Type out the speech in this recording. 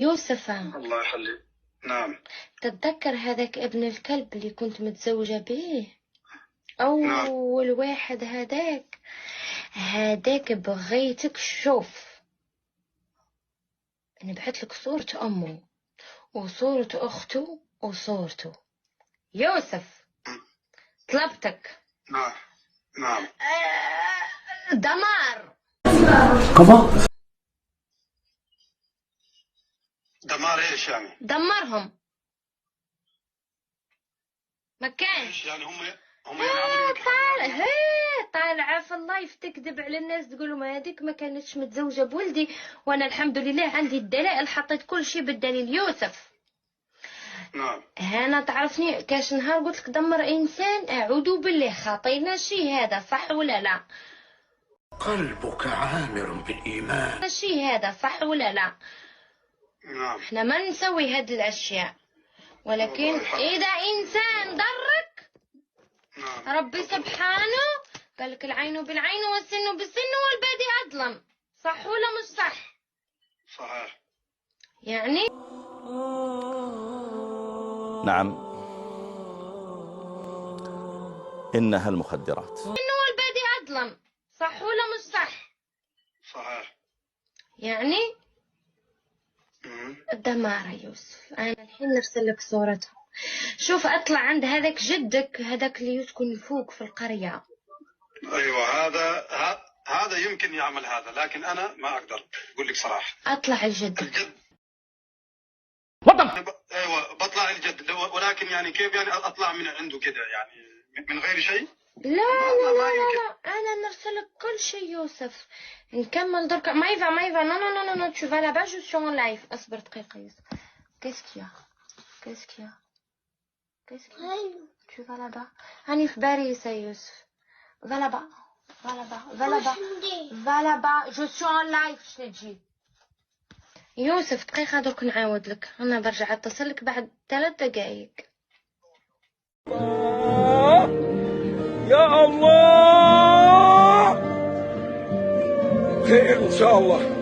يوسف، الله يخليك. نعم. تتذكر هذاك ابن الكلب اللي كنت متزوجة به؟ نعم. أول واحد هذاك بغيتك. شوف، نبعث لك صورة أمه وصورة أخته وصورته. يوسف، طلبتك. نعم. نعم. دمار. كفا. دمار ايش يعني؟ دمرهم مكان. ايش يعني؟ هم يلعبوا لك حاجة؟ طالعة في اللايف تكذب على الناس، تقول ما هذيك ما كانتش متزوجة بولدي، وانا الحمد لله عندي الدلائل، حطيت كل شيء بالدليل. يوسف، نعم. انا تعرفني كاش نهار قلت لك دمر انسان، اعوذ بالله، خاطينا شي هذا صح ولا لا؟ قلبك عامر بالإيمان. شي هذا صح ولا لا؟ نعم. احنا ما نسوي هذه الاشياء، ولكن اذا انسان ضرك نعم. ربي سبحانه قال لك العين بالعين والسن بالسن والبادي اظلم، صح ولا مش صح؟ صحيح. يعني نعم، إنها المخدرات. انه والبادي اظلم، صح ولا مش صح؟ صحيح. يعني الدمار. يا يوسف، انا الحين نرسل لك صورتها. شوف، اطلع عند هذاك جدك، هذاك اللي يسكن فوق في القرية. ايوه، هذا يمكن يعمل هذا، لكن انا ما اقدر اقول لك صراحه. اطلع الجد. الجد. ايوه بطلع الجد، ولكن يعني كيف يعني اطلع من عنده كده يعني من غير شيء؟ لا لا لا لا لا، انا نرسلك كل شيء. يوسف، نكمل درك. مايفا نو نو نو نو، tu vas là-bas, je suis en live. اصبر دقيقة يوسف. qu'est-ce qu'il y a tu vas là-bas. هاني في باريس يا يوسف. va là-bas va là-bas, je suis en live. شنو تجي يوسف؟ دقيقة درك نعاود لك، انا برجع اتصل لك بعد 3 دقائق. يا الله، خير إن شاء الله.